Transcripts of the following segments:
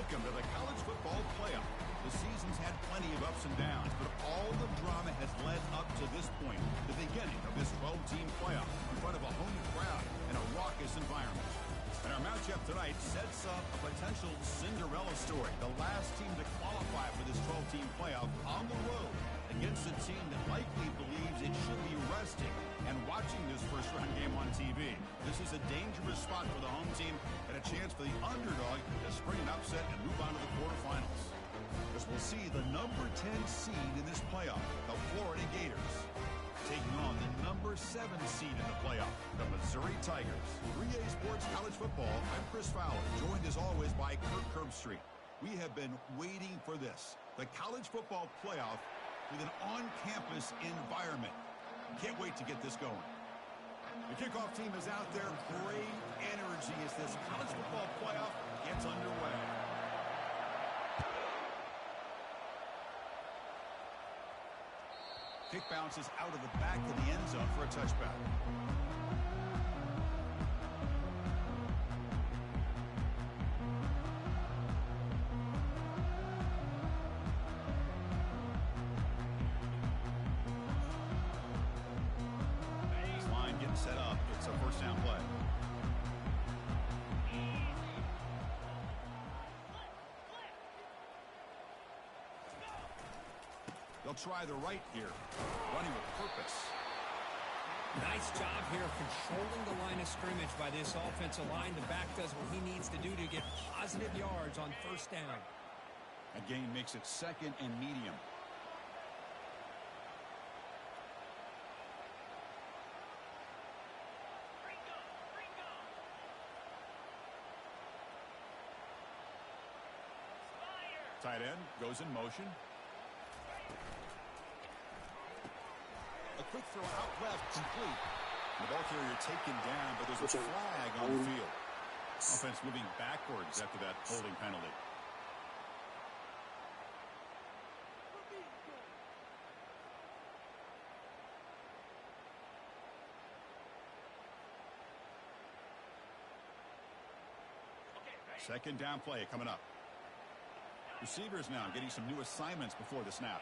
Welcome to the college football playoff. The season's had plenty of ups and downs, but all the drama has led up to this point, the beginning of this 12-team playoff in front of a home crowd and a raucous environment. And our matchup tonight sets up a potential Cinderella story, the last team to qualify for this 12-team playoff on the road against a team that likely believes it should be resting and watching this first-round game on TV. This is a dangerous spot for the home team and a chance for the underdog to spring an upset and move on to the quarterfinals. As we'll see the number 10 seed in this playoff, the Florida Gators, taking on the number 7 seed in the playoff, the Missouri Tigers. 3A Sports College Football, I'm Chris Fowler, joined as always by Kirk Herbstreit. We have been waiting for this, the college football playoff with an on-campus environment. Can't wait to get this going. The kickoff team is out there. Great energy as this college football playoff gets underway. Kick bounces out of the back of the end zone for a touchback. Line getting set up. It's a first down play. They'll try the right here, running with purpose. Nice job here of controlling the line of scrimmage by this offensive line. The back does what he needs to do to get positive yards on first down. A gain makes it second and medium. Tight end goes in motion. A quick throw out left, complete. The ball carrier taken down, but there's a flag on the field. Offense moving backwards after that holding penalty. Second down play coming up. Receivers now getting some new assignments before the snap.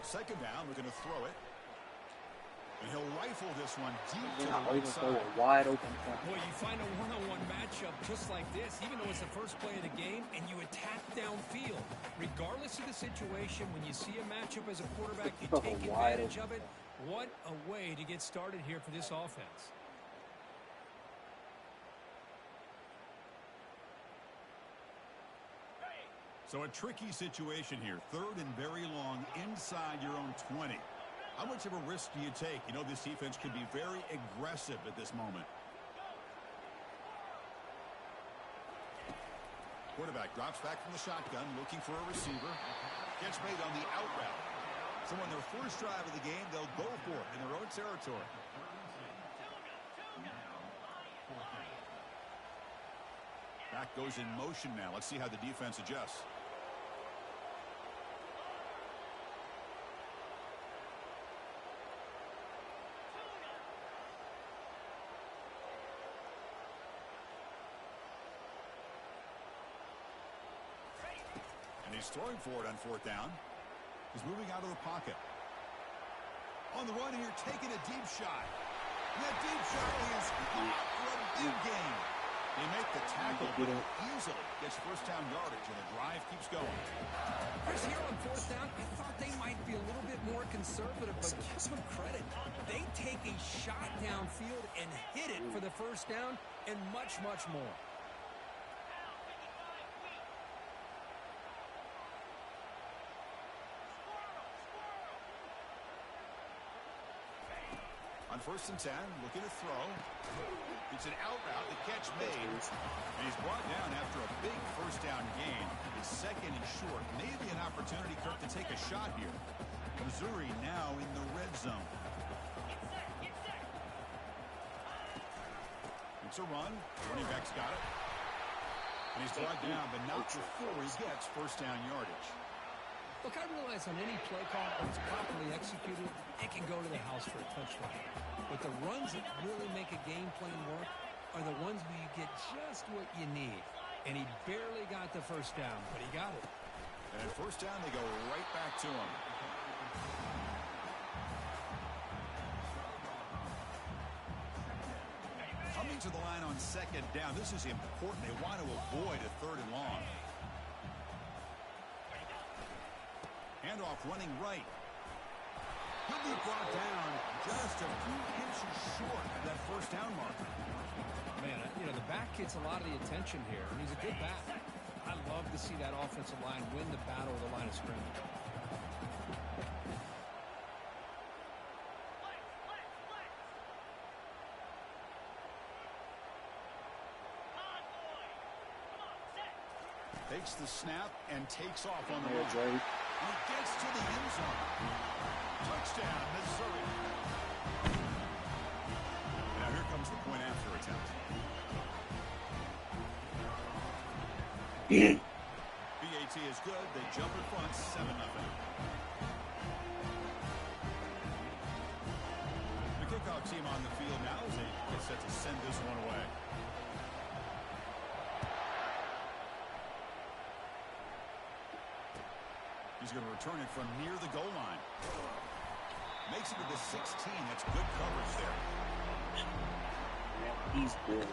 Second down, we're going to throw it. And he'll rifle this one deep to the right side. Wide open. Boy, you find a one-on-one matchup just like this, even though it's the first play of the game, and you attack downfield. Regardless of the situation, when you see a matchup as a quarterback, you take advantage of it. What a way to get started here for this offense. So a tricky situation here. Third and very long inside your own 20. How much of a risk do you take? You know, this defense could be very aggressive at this moment. Quarterback drops back from the shotgun, looking for a receiver. Catch made on the out route. So on their first drive of the game, they'll go for it in their own territory. Back goes in motion now. Let's see how the defense adjusts. And he's throwing for it on fourth down. He's moving out of the pocket. On the run here, taking a deep shot. And that deep shot is caught for a big gain. They make the tackle, but easily gets first down yardage, and the drive keeps going. Chris, here on fourth down, I thought they might be a little bit more conservative, but give them credit. They take a shot downfield and hit it for the first down and much, much more. On first and 10, looking to throw. It's an out route, the catch made. And he's brought down after a big first down gain. It's second and short. Maybe an opportunity, Kirk, to take a shot here. Missouri now in the red zone. It's a run. Running back's got it. And he's brought down, but not before he gets first down yardage. Look, I realize on any play call, if it's properly executed, it can go to the house. allows for a touchdown. But the runs that really make a game plan work are the ones where you get just what you need. And he barely got the first down, but he got it. And at first down, they go right back to him. Coming to the line on second down. This is important. They want to avoid a third and long. Handoff running right. He'll be brought down just a few inches short of that first down marker. Man, the back gets a lot of the attention here, and he's a good back. I love to see that offensive line win the battle of the line of scrimmage. Takes the snap and takes off on the road. He gets to the end zone. Touchdown, Missouri. Now here comes the point after attempt. BAT is good. They jump in front, 7-0. The kickoff team on the field now as they get set to send this one away. He's going to return it from near the goal line. Makes it to the 16. That's good coverage there. He's good.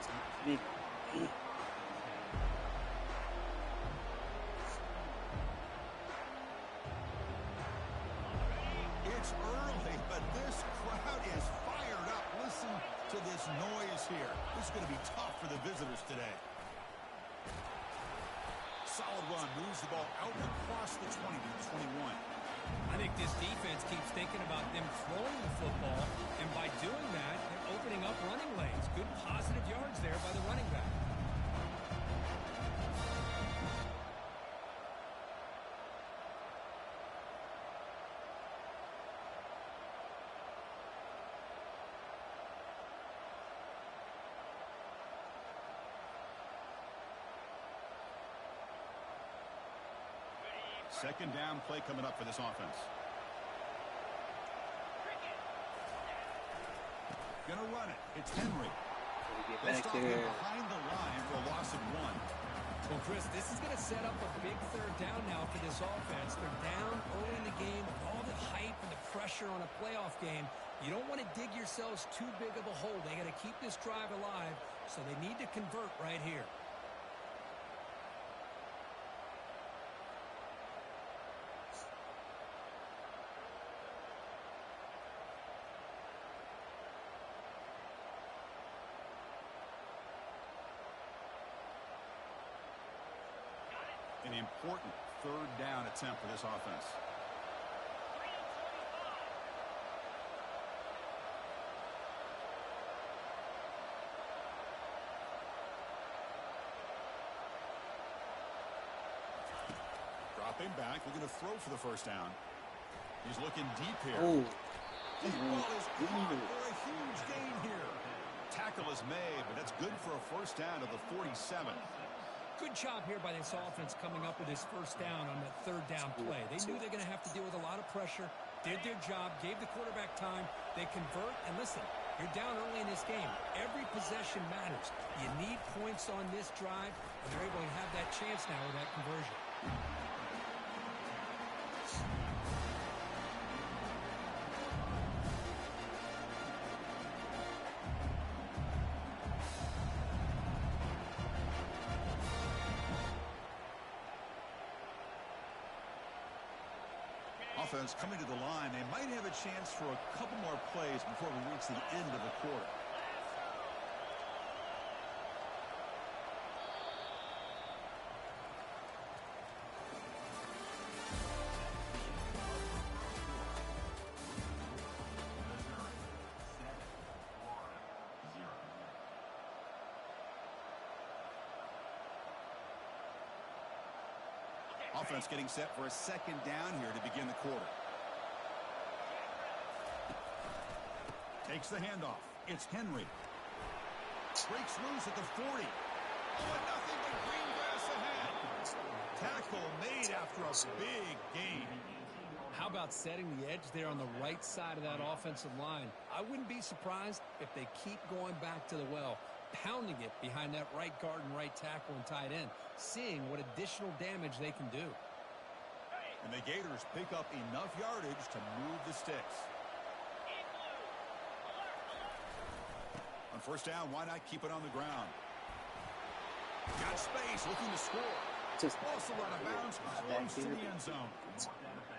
It's early, but this crowd is fired up. Listen to this noise here. This is going to be tough for the visitors today. Solid run, moves the ball out across the 20 to the 21. I think this defense keeps thinking about them throwing the football, and by doing that, they're opening up running lanes. Good positive yards there by the running back. Second down play coming up for this offense. Gonna run it. It's Henry. They'll stop him behind the line for a loss of 1. Well, Chris, this is going to set up a big third down now for this offense. They're down early in the game with all the hype and the pressure on a playoff game. You don't want to dig yourselves too big of a hole. They got to keep this drive alive, so they need to convert right here. An important third down attempt for this offense. Dropping back, looking to throw for the first down. He's looking deep here. Deep ball is caught for a huge gain here. Tackle is made, but that's good for a first down to the 47. Good job here by this offense coming up with this first down on that third down play. They knew they're going to have to deal with a lot of pressure, did their job, gave the quarterback time. They convert, and listen, you're down early in this game. Every possession matters. You need points on this drive, and they're able to have that chance now with that conversion. Offense coming to the line. They might have a chance for a couple more plays before we reach the end of the quarter. Offense getting set for a second down here to begin the quarter. Takes the handoff. It's Henry. Breaks loose at the 40. Oh, and nothing but green grass ahead. Tackle made after a big gain. How about setting the edge there on the right side of that offensive line? I wouldn't be surprised if they keep going back to the well, pounding it behind that right guard and right tackle and tight end, seeing what additional damage they can do. And the Gators pick up enough yardage to move the sticks. On first down, why not keep it on the ground? Got space, looking to score. Also out of bounds, close to the end zone.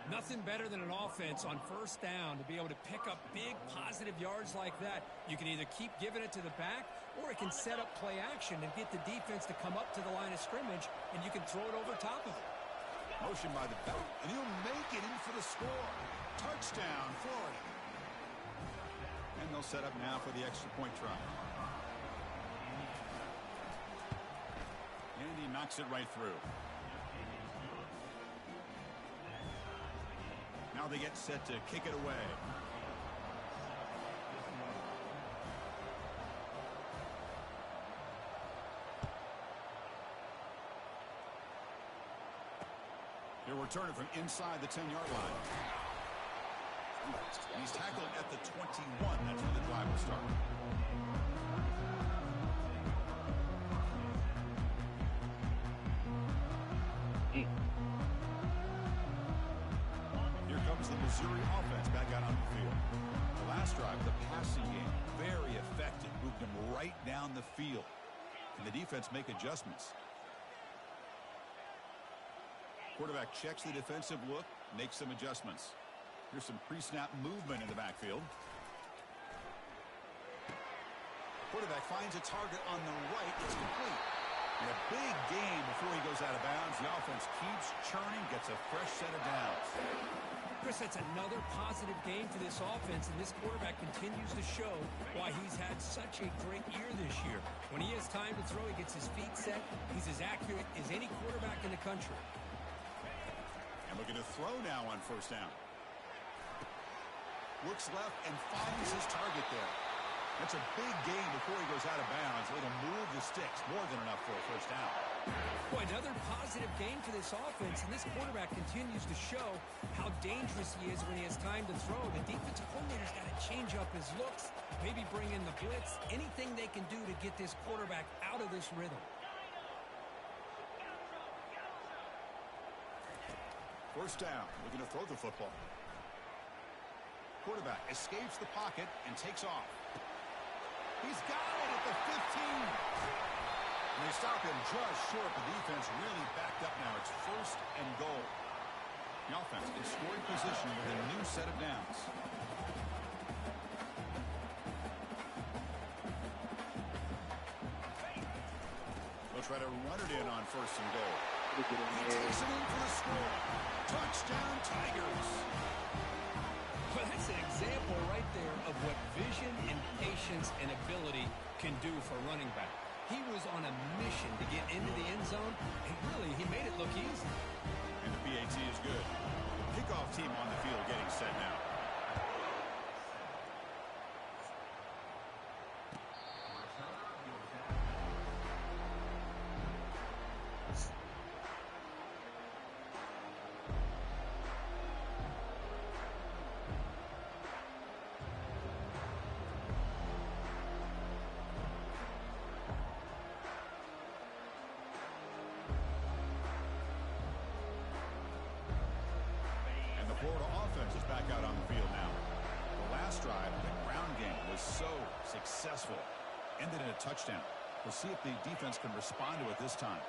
Nothing better than an offense on first down to be able to pick up big positive yards like that. You can either keep giving it to the back, or it can set up play action and get the defense to come up to the line of scrimmage, and you can throw it over top of it. Motion by the back, and he'll make it in for the score. Touchdown, Florida. And they'll set up now for the extra point try. And he knocks it right through. Now they get set to kick it away. He'll return it from inside the 10-yard line. He's tackled at the 21. That's where the drive will start. Here comes the Missouri offense back out on the field. The last drive, the passing game, very effective. Moved him right down the field. Can the defense make adjustments? Quarterback checks the defensive look, makes some adjustments. Here's some pre-snap movement in the backfield. Quarterback finds a target on the right. It's complete. And a big gain before he goes out of bounds. The offense keeps churning, gets a fresh set of downs. Chris, that's another positive game for this offense, and this quarterback continues to show why he's had such a great year this year. When he has time to throw, he gets his feet set. He's as accurate as any quarterback in the country. And looking to throw now on first down. Looks left and finds his target there. That's a big gain before he goes out of bounds. It'll move the sticks, more than enough for a first down. Boy, another positive game for this offense, and this quarterback continues to show how dangerous he is when he has time to throw. The defensive coordinator's got to change up his looks, maybe bring in the blitz, anything they can do to get this quarterback out of this rhythm. First down, looking to throw the football. Quarterback escapes the pocket and takes off. He's got it at the 15. And they stop him just short. The defense really backed up now. It's first and goal. The offense in scoring position with a new set of downs. They'll try to run it in on first and goal. He takes it in for the score. Touchdown, Tigers. Well, that's an example right there of what vision and patience and ability can do for running back. He was on a mission to get into the end zone, and really, he made it look easy. And the PAT is good. Kickoff team on the field getting set now. Florida offense is back out on the field now. The last drive, the ground game, was so successful. Ended in a touchdown. We'll see if the defense can respond to it this time.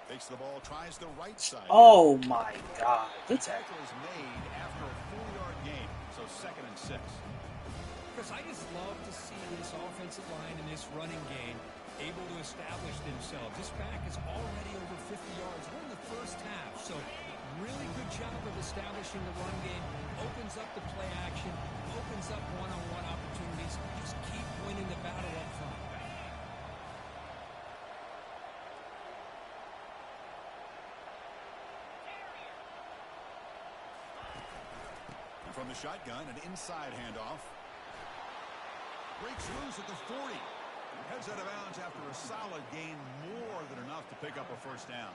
Takes the ball, tries the right side. Oh my God. The tackle is made after a 4-yard gain, so 2nd and 6. Chris, I just love to see this offensive line and this running game able to establish themselves. This back is already over 50 yards. We're in the first half, so really good job of establishing the run game. Opens up the play action, opens up one-on-one opportunities. Just keep winning the battle up front. And from the shotgun, an inside handoff. Breaks loose at the 40. Heads out of bounds after a solid gain, more than enough to pick up a first down.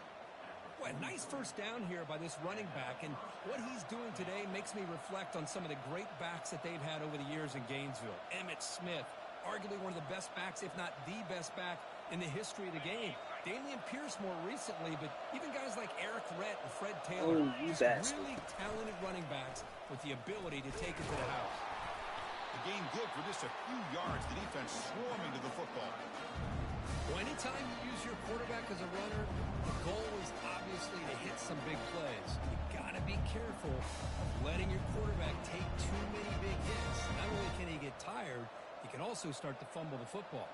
Well, nice first down here by this running back, and what he's doing today makes me reflect on some of the great backs that they've had over the years in Gainesville. Emmitt Smith, arguably one of the best backs, if not the best back in the history of the game. Damian Pierce more recently, but even guys like Eric Rhett and Fred Taylor, just really talented running backs with the ability to take it to the house. The game good for just a few yards. The defense swarming to the football. Well, anytime you use your quarterback as a runner, the goal is obviously to hit some big plays. You got to be careful of letting your quarterback take too many big hits. Not only can he get tired, he can also start to fumble the football.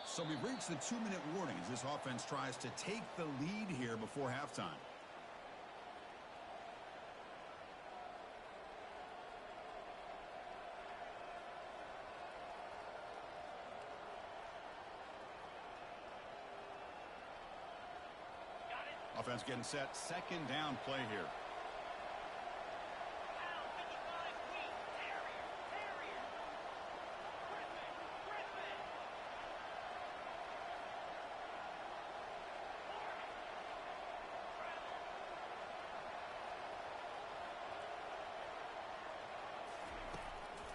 So we've reached the 2-minute warning as this offense tries to take the lead here before halftime. Offense getting set. Second down play here.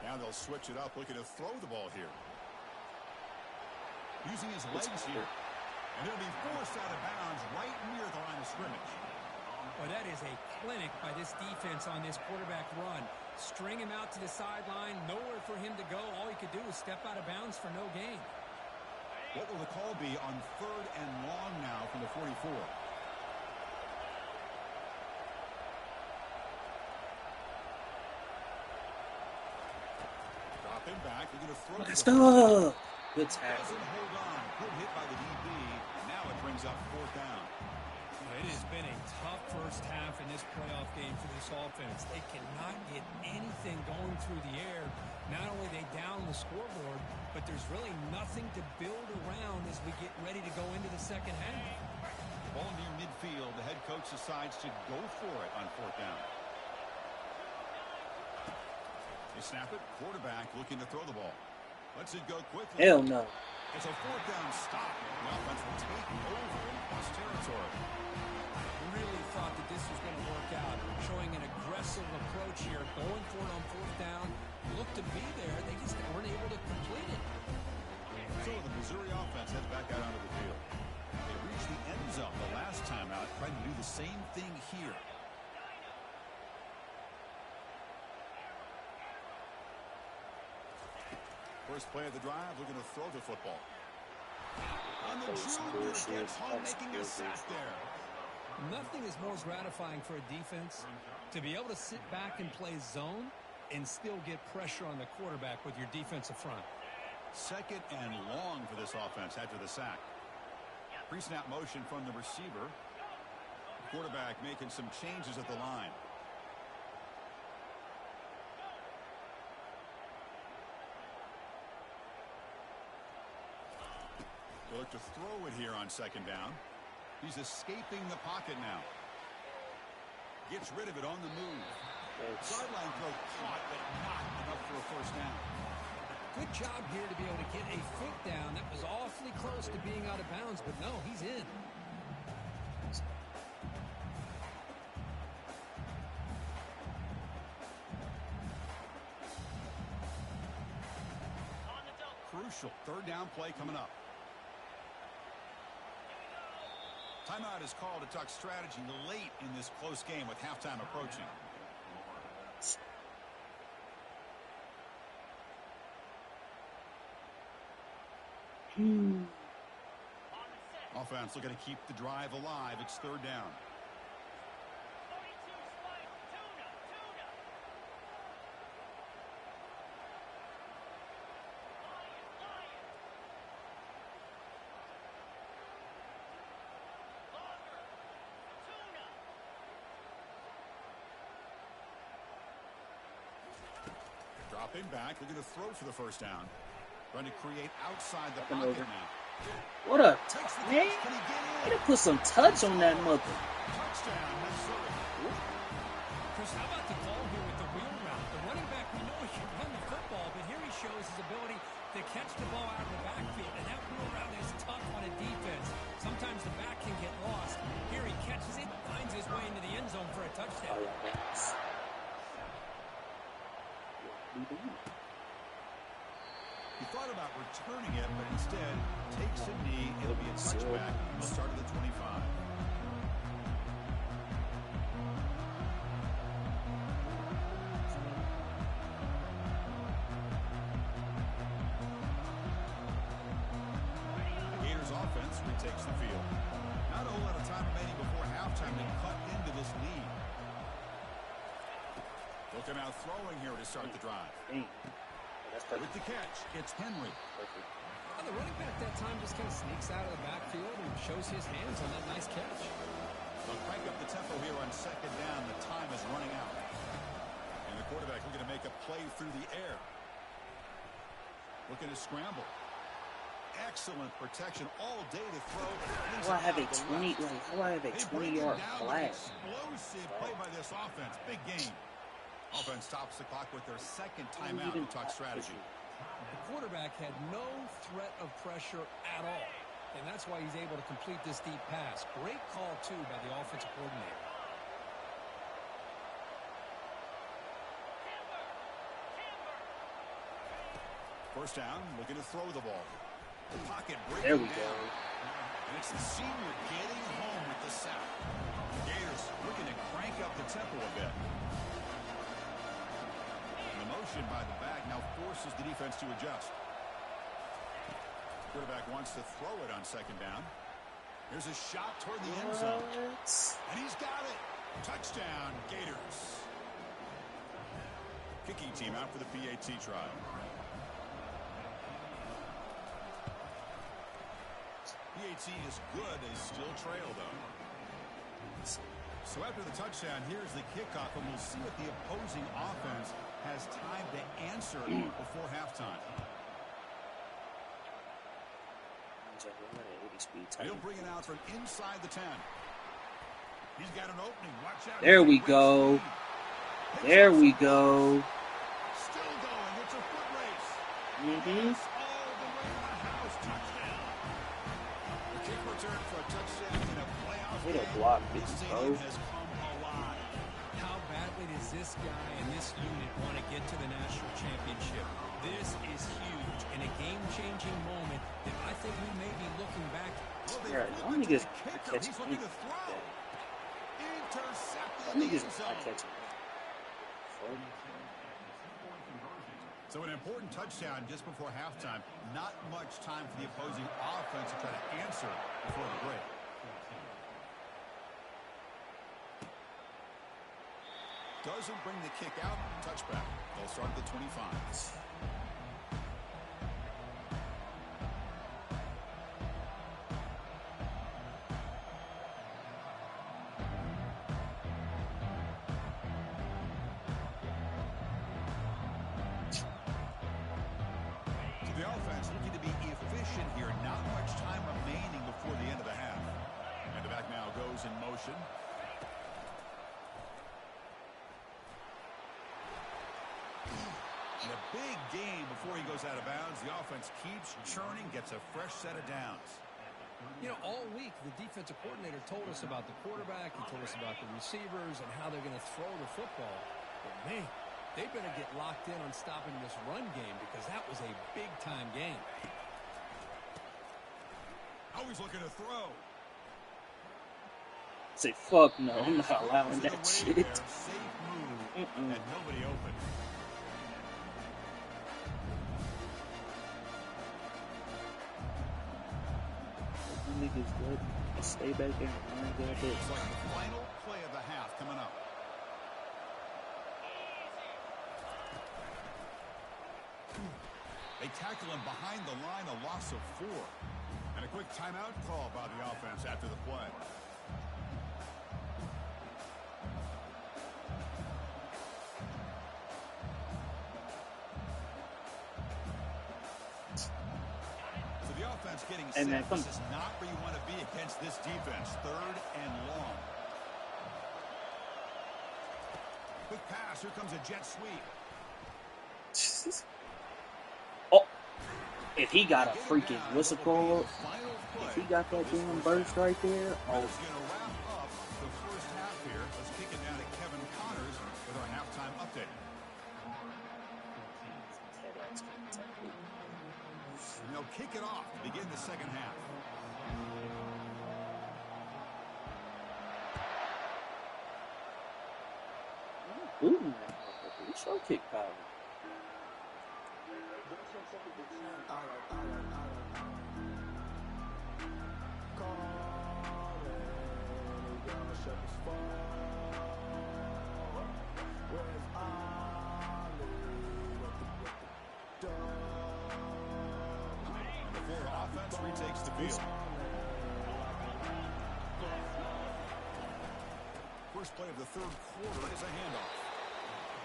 Now they'll switch it up, looking to throw the ball here. Using his legs here. And he'll be forced out of bounds right near the line of scrimmage. Well, that is a clinic by this defense on this quarterback run. String him out to the sideline, nowhere for him to go. All he could do was step out of bounds for no gain. What will the call be on 3rd and long now from the 44? Dropping back, they're going to throw. Let's go. Good tackle. Doesn't hold on. Good hit by the DB. Now it brings up 4th down. It has been a tough first half in this playoff game for this offense. They cannot get anything going through the air. Not only they down the scoreboard, but there's really nothing to build around as we get ready to go into the second half. Ball near midfield. The head coach decides to go for it on 4th down. They snap it. Quarterback looking to throw the ball. Lets it go quickly. Hell no. It's a 4th down stop. The offense will take over in cross territory. Really thought that this was going to work out. Showing an aggressive approach here. Going for it on 4th down. Looked to be there. They just weren't able to complete it. So the Missouri offense heads back out onto the field. They reached the end zone the last time out. Trying to do the same thing here. First play of the drive, looking to throw the football. And the junior gets home, making a sack there. Nothing is more gratifying for a defense to be able to sit back and play zone and still get pressure on the quarterback with your defensive front. 2nd and long for this offense after the sack. Pre-snap motion from the receiver. Quarterback making some changes at the line. They look to throw it here on 2nd down. He's escaping the pocket now. Gets rid of it on the move. Sideline throw caught, but not enough for a 1st down. Good job here to be able to get a foot down. That was awfully close to being out of bounds, but no, he's in. Crucial 3rd down play coming up. Timeout is called to talk strategy late in this close game with halftime approaching. Offense looking to keep the drive alive. It's 3rd down. Dropping back, looking to throw for the 1st down. Trying to create outside the pocket now. What a man! He done put some touch on that mother. Chris, how about the call here with the wheel route? The running back, we know he can run the football, but here he shows his ability to catch the ball out of the backfield, and that wheel route is tough on a defense. Sometimes the back can get lost. Here he catches it, finds his way into the end zone for a touchdown. He thought about returning it, but instead takes a knee. It'll be a touchback. He'll start at the 25. The Gators offense retakes the field. Not a whole lot of time remaining before halftime to cut into this lead. Looking out throwing here to start the drive. With the catch, it's Henry. Well, the running back that time just kind of sneaks out of the backfield and shows his hands on that nice catch. They'll crank up the tempo here on second down. The time is running out. And the quarterback looking to make a play through the air. Looking to scramble. Excellent protection all day to throw. How do I have a 20-yard flag? Explosive play by this offense. Big game. Offense stops the clock with their second timeout to talk strategy. The quarterback had no threat of pressure at all, and that's why he's able to complete this deep pass. Great call, too, by the offensive coordinator. First down, looking to throw the ball. The pocket there we down. go. And it's the senior getting home with the sack. Gators looking to crank up the tempo a bit. Motion by the back now forces the defense to adjust. Quarterback wants to throw it on second down. Here's a shot toward the end zone. And he's got it. Touchdown, Gators. Kicking team out for the PAT trial. PAT is good. They still trail, though. So after the touchdown, here's the kickoff, and we'll see what the opposing offense has time to answer before halftime. He'll bring it out from inside the 10. He's got an opening. Watch out. There we go. There we go. Still going. It's a foot race. Mm-hmm. All the way to the house. Touchdown. The kick return for a touchdown in a playoff Way to game. block, This bitches, stadium bro. has come alive. How badly does this guy and this unit want to get to the national championship? This is huge and a game-changing moment that I think we may be looking back. Yeah, one nigga's not catching He's me. looking to throw. Intercepted One in the nigga's end not zone. catching me. So an important touchdown just before halftime. Not much time for the opposing offense to try to answer before the break. Doesn't bring the kick out. Touchback. They'll start at the 25. The offense looking to be efficient here. Not much time remaining before the end of the half. And the back now goes in motion. In a big game before he goes out of bounds. The offense keeps churning, gets a fresh set of downs. You know, all week, the defensive coordinator told us about the quarterback. He told us about the receivers and how they're going to throw the football. But, man, they better get locked in on stopping this run game because that was a big-time game. Always looking to throw. Say, fuck no, I'm not allowing To the that way shit. there. Safe move. And nobody open. Niggas good. Stay back there and run that bitch. It's like the final play of the half coming up. They tackle him behind the line, a loss of 4. And a quick timeout call by the offense after the play. So the offense offense getting Hey, set. man, This is not where you want to be against this defense. 3rd and long. Quick pass. Here comes a jet sweep. Oh, if he got a freaking whistle call, if he got that damn burst right there, oh. That's going to wrap up the first half here. Let's kick it down to Kevin Connors with our halftime update. And they'll kick it off to begin the second half. Ooh, he's so kick power. Before offense retakes the field. First play of the 3rd quarter is a handoff.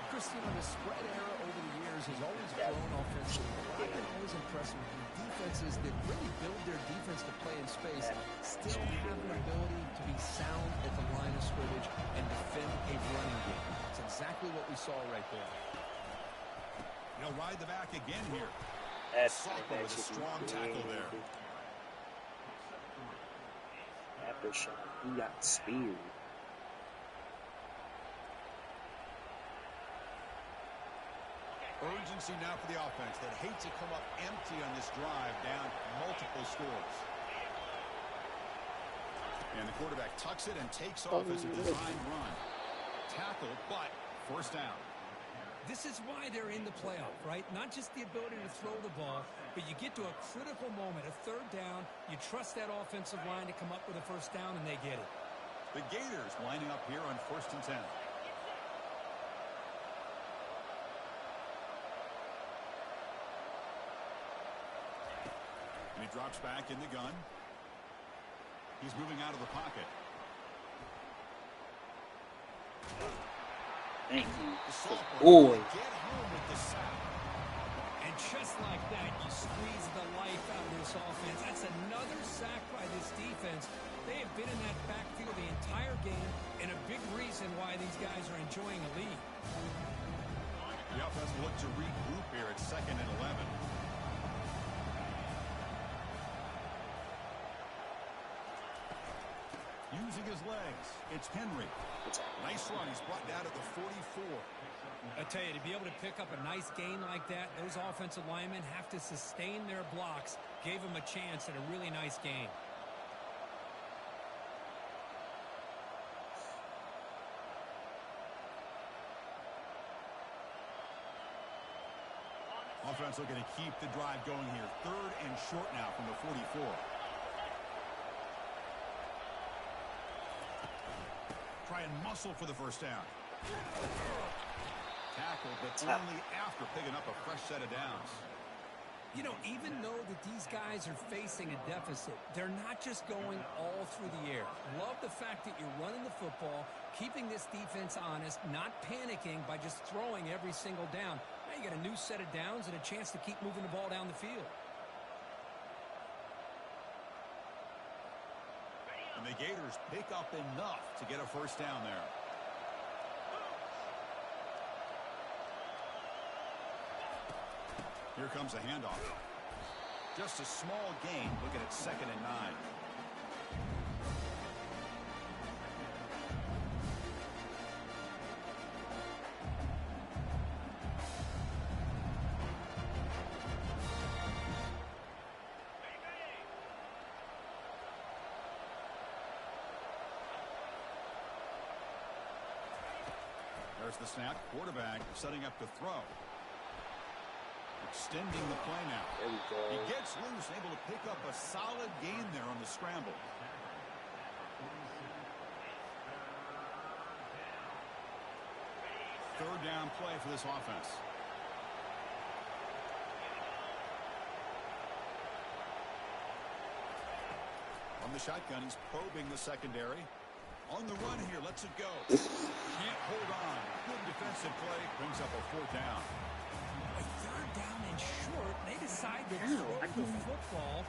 Christian, the spread era over the years has always grown offensively. But I've been always impressed with defenses that really build their defense to play in space, still have an ability to be sound at the line of scrimmage and defend a running game. It's exactly what we saw right there. He'll ride the back again here. That with a strong tackle there. After shot, he got speared. Urgency now for the offense that hate to come up empty on this drive, down multiple scores. And the quarterback tucks it and takes off as a design run. Tackle, but first down. This is why they're in the playoff, right? Not just the ability to throw the ball, but you get to a critical moment, a 3rd down. You trust that offensive line to come up with a first down, and they get it. The Gators lining up here on 1st and 10. And he drops back in the gun. He's moving out of the pocket. Thank you. Boy. Get home with the sack. And just like that, you squeeze the life out of this offense. That's another sack by this defense. They have been in that backfield the entire game, and a big reason why these guys are enjoying a lead. The offense will look to regroup here at 2nd and 11. Using his legs, it's Henry. Nice run. He's brought down at the 44. I tell you, to be able to pick up a nice gain like that, those offensive linemen have to sustain their blocks. Gave him a chance at a really nice game. Offense looking to keep the drive going here. 3rd and short now from the 44. Try and muscle for the first down. Tackle, but only after picking up a fresh set of downs. You know, even though that these guys are facing a deficit, they're not just going all through the air. Love the fact that you're running the football, keeping this defense honest, not panicking by just throwing every single down. Now you got a new set of downs and a chance to keep moving the ball down the field. And the Gators pick up enough to get a first down there. Here comes a handoff. Just a small gain, looking at 2nd and 9. There's the snap. Quarterback setting up to throw. Extending the play now. There we go. He gets loose, able to pick up a solid gain there on the scramble. Third down play for this offense. On the shotgun, he's probing the secondary. On the run here, lets it go. Can't hold on. Good defensive play. Brings up a 4th down. A 3rd down and short. They decide to throw the football.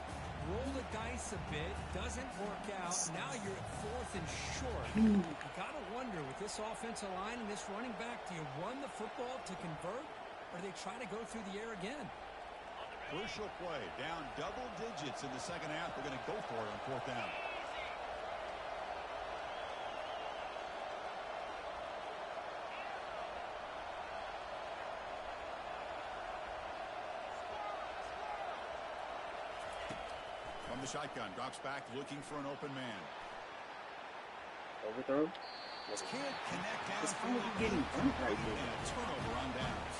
roll the dice a bit, doesn't work out. Now you're at 4th and short. You got to wonder, with this offensive line and this running back, do you run the football to convert, or do they try to go through the air again? Crucial play. Down double digits in the second half. They're going to go for it on 4th down. From the shotgun, drops back, looking for an open man. Overthrow. Can't connect down. It's only getting bumped right there. And a turnover on downs.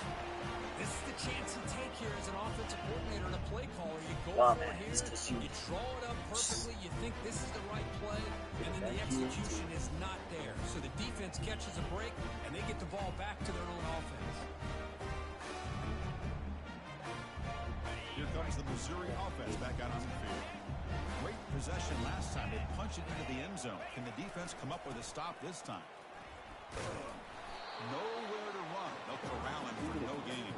This is the chance you take here as an offensive coordinator and a play caller. You go Wow, for man, it it's here, you draw it up perfectly, you think this is the right play, and then the execution is not there. So the defense catches a break, and they get the ball back to their own offense. Here comes the Missouri offense back out on the field. Great possession last time. They punch it into the end zone. Can the defense come up with a stop this time? Nowhere to run. They'll corral him for no gain.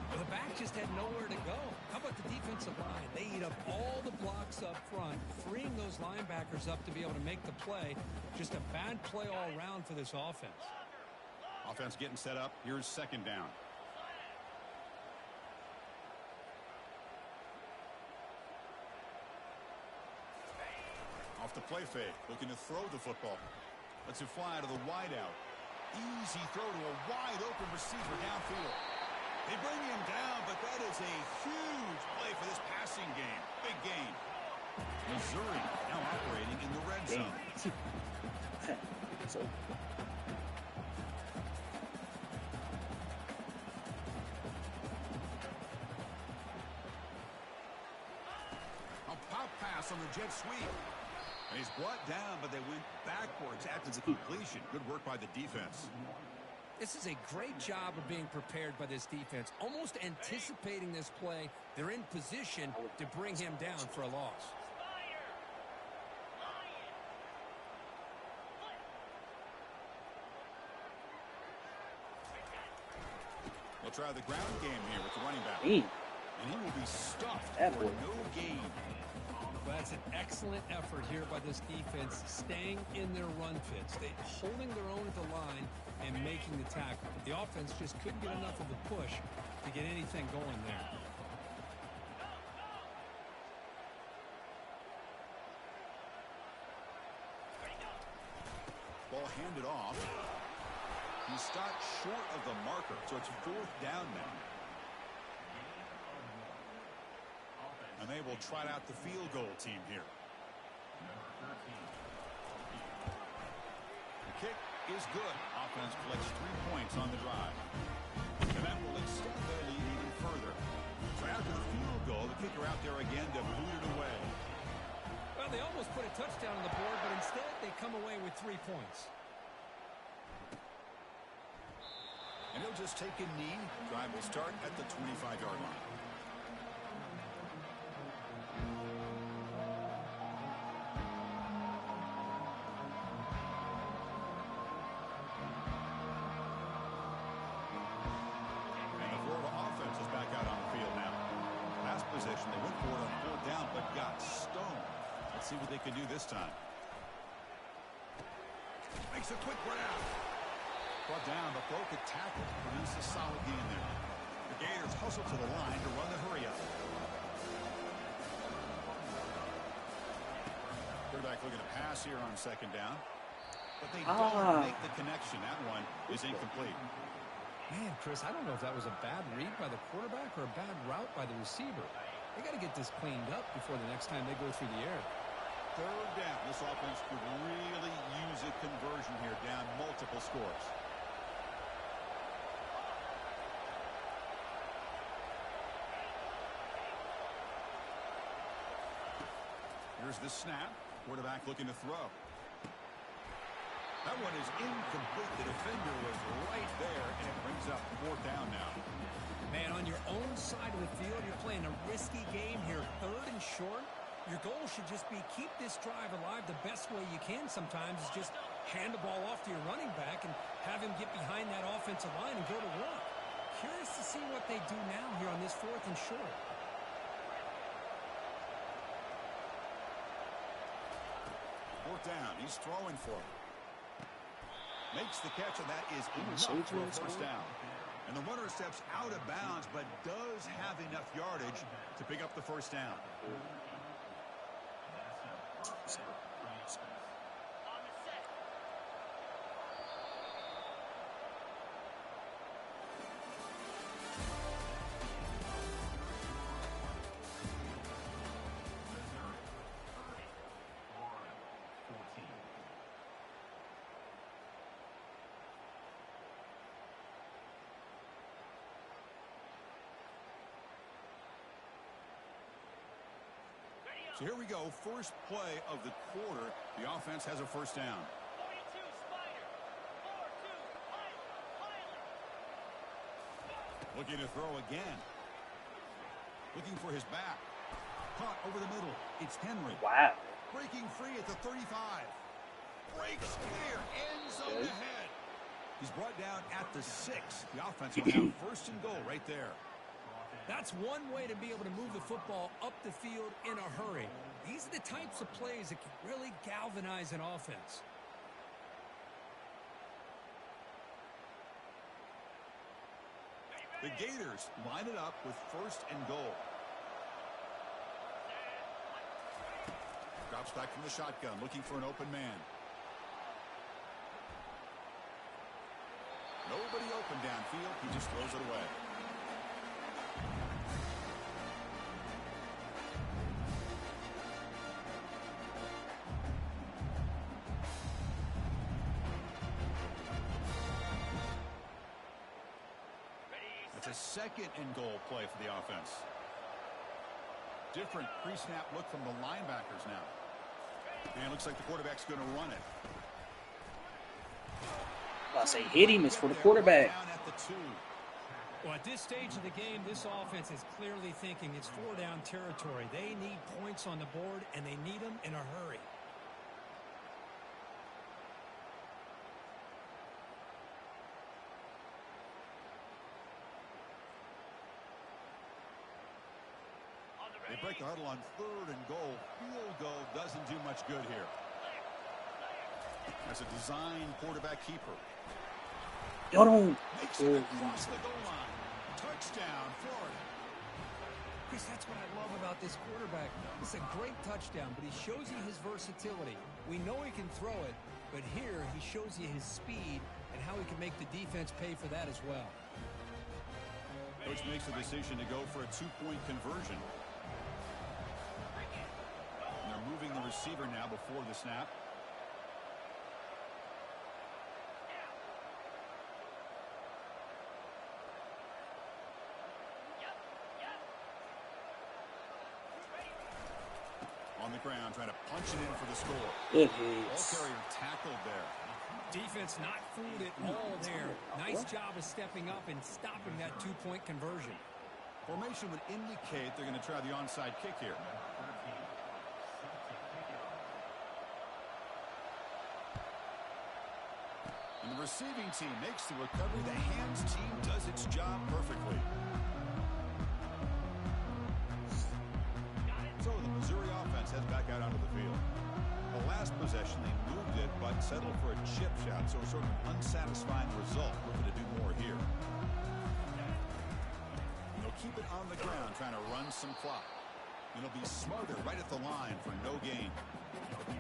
Well, the back just had nowhere to go. How about the defensive line? They eat up all the blocks up front, freeing those linebackers up to be able to make the play. Just a bad play all around for this offense. Offense getting set up. Here's 2nd down. Off the play fake, looking to throw the football. Lets it fly to the wideout. Easy throw to a wide open receiver downfield. They bring him down, but that is a huge play for this passing game. Big gain. Missouri now operating in the red zone. So A pop pass on the jet sweep. And he's brought down, but they went backwards after the completion. Good work by the defense. This is a great job of being prepared by this defense. Almost anticipating this play, they're in position to bring him down for a loss. They'll try the ground game here with the running back. And he will be stuffed for no gain. Well, that's an excellent effort here by this defense, staying in their run fits. They holding their own at the line and making the tackle. The offense just couldn't get enough of a push to get anything going there. Ball handed off. He stopped short of the marker, so it's 4th down now. And they will trot out the field goal team here. The kick is good. Offense collects 3 points on the drive. And that will extend their lead even further. So after the field goal, the kicker out there again to boot it away. Well, they almost put a touchdown on the board, but instead they come away with 3 points. And he'll just take a knee. Drive will start at the 25-yard line. They went for it on 4th down, but got stoned. Let's see what they can do this time. Makes a quick grab. Brought down, but broke a tackle. Produced a solid gain there. The Gators hustle to the line to run the hurry up. Quarterback looking to pass here on 2nd down. But they don't make the connection. That one is incomplete. Man, Chris, I don't know if that was a bad read by the quarterback or a bad route by the receiver. They got to get this cleaned up before the next time they go through the air. 3rd down. This offense could really use a conversion here, down multiple scores. Here's the snap. Quarterback looking to throw. That one is incomplete. The defender was right there, and it brings up 4th down now. Man, on your own side of the field, you're playing a risky game here, 3rd and short. Your goal should just be keep this drive alive the best way you can sometimes is just hand the ball off to your running back and have him get behind that offensive line and go to work. Curious to see what they do now here on this 4th and short. down. He's throwing for it. Makes the catch, and that is enough for a first down. And the runner steps out of bounds, but does have enough yardage to pick up the first down. So here we go, first play of the quarter. The offense has a first down. 42 Spider, 4-2 Pilot. Looking to throw again. Looking for his back. Caught over the middle. It's Henry. Wow. Breaking free at the 35. Breaks clear. Ends zone ahead. He's brought down at the 6. The offense will have first and goal right there. That's one way to be able to move the football up the field in a hurry. These are the types of plays that can really galvanize an offense. The Gators line it up with first and goal. Drops back from the shotgun, looking for an open man. Nobody open downfield. He just throws it away. It's a second and goal play for the offense. Different pre-snap look from the linebackers now. And it looks like the quarterback's going to run it. I say hit him. It's for the quarterback. Down at the 2. Well, at this stage of the game, this offense is clearly thinking it's 4-down territory. They need points on the board, and they need them in a hurry. They break the huddle on third and goal. Field goal doesn't do much good here. As a design quarterback keeper. Makes it across the goal line. Touchdown, Florida. Chris, that's what I love about this quarterback. It's a great touchdown, but he shows you his versatility. We know he can throw it, but here he shows you his speed and how he can make the defense pay for that as well. Coach makes a decision to go for a 2-point conversion. And they're moving the receiver now before the snap. On the ground, trying to punch it in for the score. Good Ball carrier tackled there. Defense not fooled at all there. Nice job of stepping up and stopping that 2-point conversion. Formation would indicate they're going to try the onside kick here. And the receiving team makes the recovery. The hands team does its job perfectly. So the Missouri offense heads back out onto the field. The last possession, they moved it, but settled for a chip shot, so sort of an unsatisfying result. Looking to do more here. And they'll keep it on the ground, trying to run some clock. And it'll be smarter right at the line for no gain.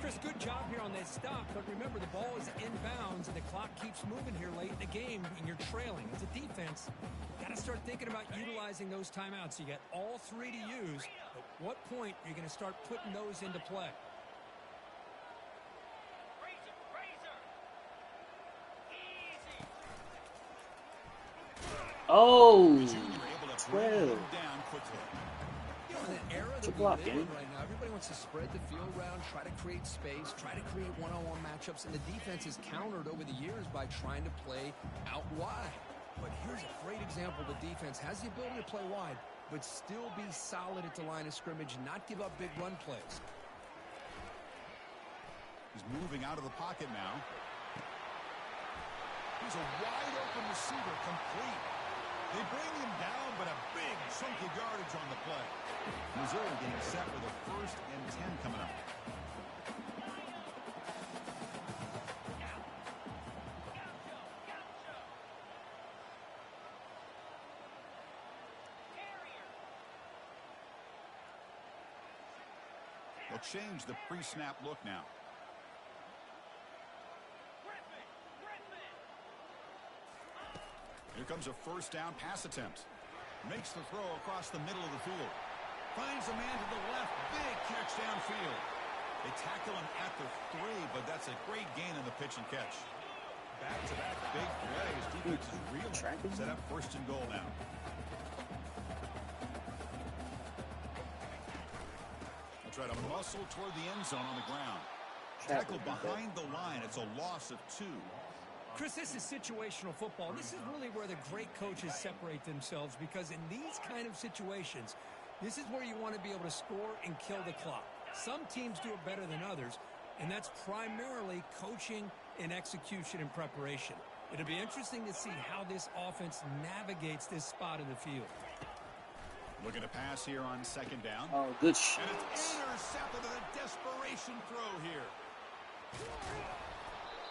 Chris, good job here on that stop, but remember the ball is inbounds and the clock keeps moving here late in the game and you're trailing. As a defense, got to start thinking about utilizing those timeouts. You got all 3 to use. At what point are you going to start putting those into play? Oh, Able to bring 12. him down quickly. You know, in an era It's a that we block, live in man. right now, everybody wants to spread the field around, try to create space, try to create one-on-one matchups, and the defense has countered over the years by trying to play out wide. But here's a great example. The defense has the ability to play wide, but still be solid at the line of scrimmage and not give up big run plays. He's moving out of the pocket now. He's a wide-open receiver, complete. They bring him down, but a big chunk of yardage on the play. Missouri getting set for the 1st and 10 coming up. They'll change the pre-snap look now. Here comes a first down pass attempt. Makes the throw across the middle of the field. Finds a man to the left. Big catch downfield. They tackle him at the 3, but that's a great gain in the pitch and catch. Back-to-back big plays. Defense is reeling. Set up first and goal now. They'll try to muscle toward the end zone on the ground. Tackle behind the line. It's a loss of 2. Chris, this is situational football. This is really where the great coaches separate themselves, because in these kind of situations, this is where you want to be able to score and kill the clock. Some teams do it better than others, and that's primarily coaching and execution and preparation. It'll be interesting to see how this offense navigates this spot in the field. Looking to pass here on second down. Oh, good shit. And it's intercepted in a desperation throw here.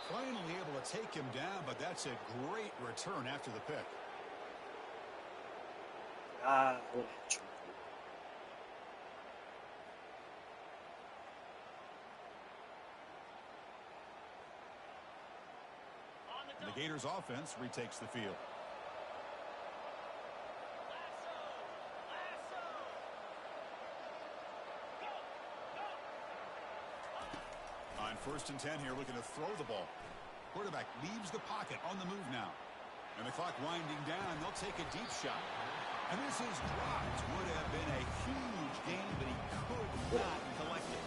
Finally able to take him down, but that's a great return after the pick. The Gators offense retakes the field. On first and 10 here, looking to throw the ball. Quarterback leaves the pocket on the move now. And the clock winding down. They'll take a deep shot. And this is dropped. Would have been a huge gain, but he could not collect it.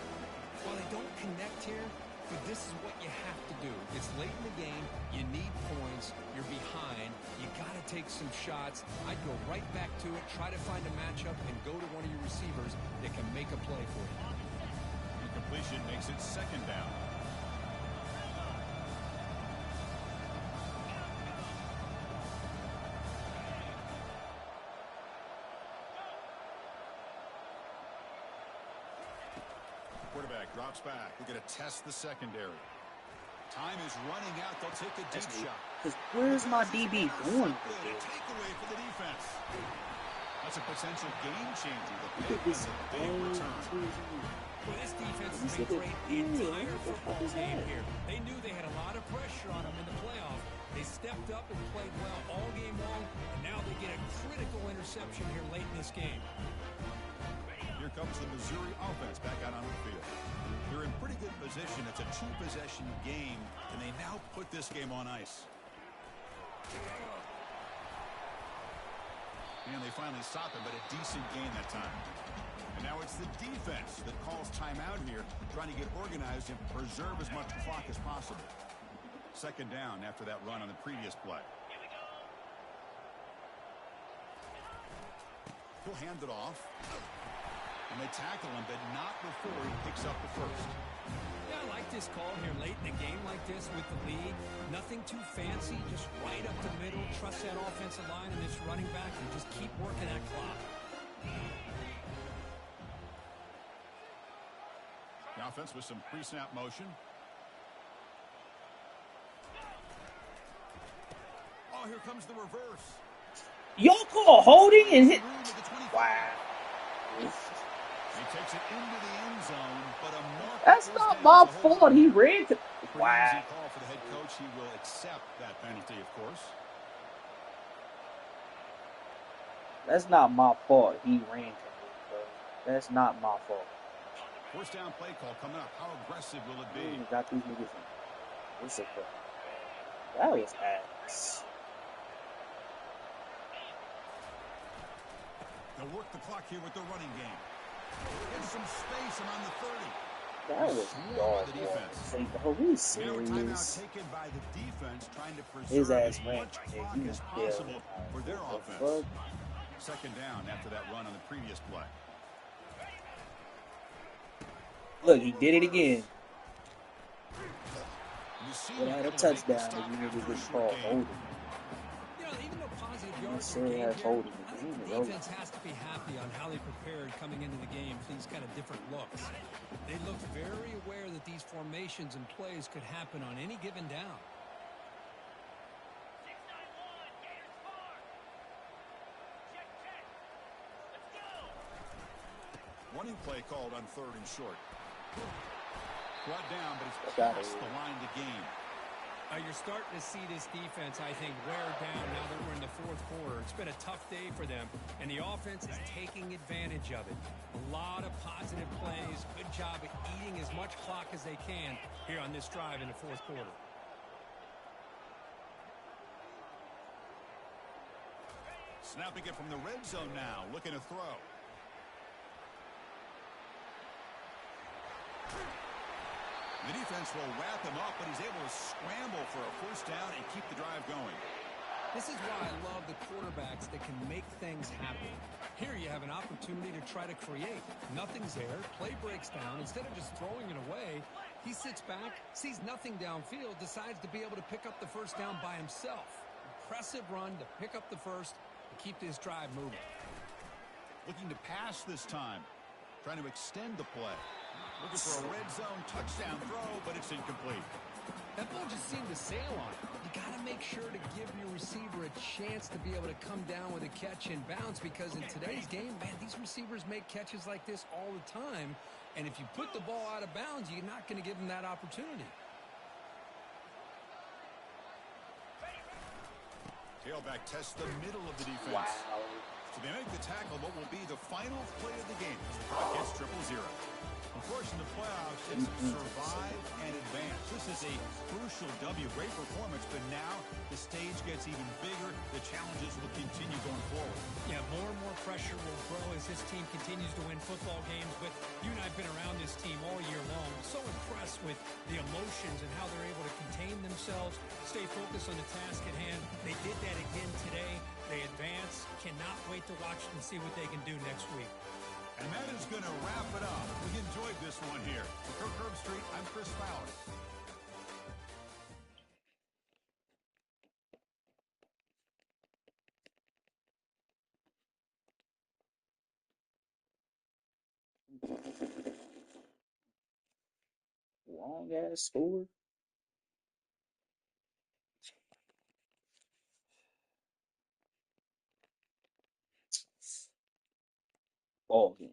Well, they don't connect here, but this is what you have to do. It's late in the game. You need points. You're behind. You got to take some shots. I'd go right back to it, try to find a matchup, and go to one of your receivers that can make a play for you. Completion makes it second down. Quarterback drops back. We're going to test the secondary. Time is running out. They'll take a deep shot. Because where's my DB going? Takeaway for the defense. That's a potential game changer. The pick is a big return. Well, this defense has been great the entire football game here. They knew they had a lot of pressure on them in the playoff. They stepped up and played well all game long, and now they get a critical interception here late in this game. Here comes the Missouri offense back out on the field. They're in pretty good position. It's a 2-possession game, and they now put this game on ice. And they finally stop it, but a decent game that time. And now it's the defense that calls timeout here, trying to get organized and preserve as much clock as possible. Second down after that run on the previous play. He'll hand it off. And they tackle him, but not before he picks up the first. Yeah, I like this call here late in a game like this with the lead. Nothing too fancy, just right up the middle. Trust that offensive line and this running back and just keep working that clock. The offense with some pre-snap motion. Oh, here comes the reverse. Y'all call holding and hit. Wow. He takes it into the end zone, but a mark. That's not my fault. He ran to. Wow. Easy call for the head coach. He will accept that penalty, of course. That's not my fault. He ran to me, bro. That's not my fault. First down play call coming up. How aggressive will it be? Got these niggas in. What's it for? That was ass. They'll work the clock here with the running game. Get some space around the 30. That was dog. The defense. Are we serious? Timeout taken by the defense, trying to preserve his ass as ran. much clock as possible for their offense. Second down after that run on the previous play. Look, he did it again. Well, had a touchdown if you never get called holding. You know, even though positive yards per game here, I think the defense has to be happy on how they prepared coming into the game for these kind of different looks. They looked very aware that these formations and plays could happen on any given down. Running play called on third and short. Brought down, but it's past the line to gain. You're starting to see this defense, I think, wear down now that we're in the fourth quarter. It's been a tough day for them, and the offense is taking advantage of it. A lot of positive plays. Good job at eating as much clock as they can here on this drive in the fourth quarter. Snapping it from the red zone now, looking to throw. The defense will wrap him up, but he's able to scramble for a first down and keep the drive going. This is why I love the quarterbacks that can make things happen. Here you have an opportunity to try to create. Nothing's there. Play breaks down. Instead of just throwing it away, he sits back, sees nothing downfield, decides to be able to pick up the first down by himself. Impressive run to pick up the first and keep this drive moving. Looking to pass this time. Trying to extend the play. Looking for a red zone touchdown throw, but it's incomplete. That ball just seemed to sail on it. You got to make sure to give your receiver a chance to be able to come down with a catch and bounce, because in today's game, man, these receivers make catches like this all the time. And if you put the ball out of bounds, you're not going to give them that opportunity. Tailback tests the middle of the defense. Wow. So they make the tackle, what will be the final play of the game. Clock gets 0-0. Of course, in the playoffs, it's survive and advance. This is a crucial W. Great performance, but now the stage gets even bigger. The challenges will continue going forward. Yeah, more and more pressure will grow as this team continues to win football games. But you and I have been around this team all year long. I'm so impressed with the emotions and how they're able to contain themselves, stay focused on the task at hand. They did that again today. They advance. Cannot wait to watch and see what they can do next week. And that is going to wrap it up. We enjoyed this one here. For Kirk Herbstreit, I'm Chris Fowler. Long ass score. Ball game.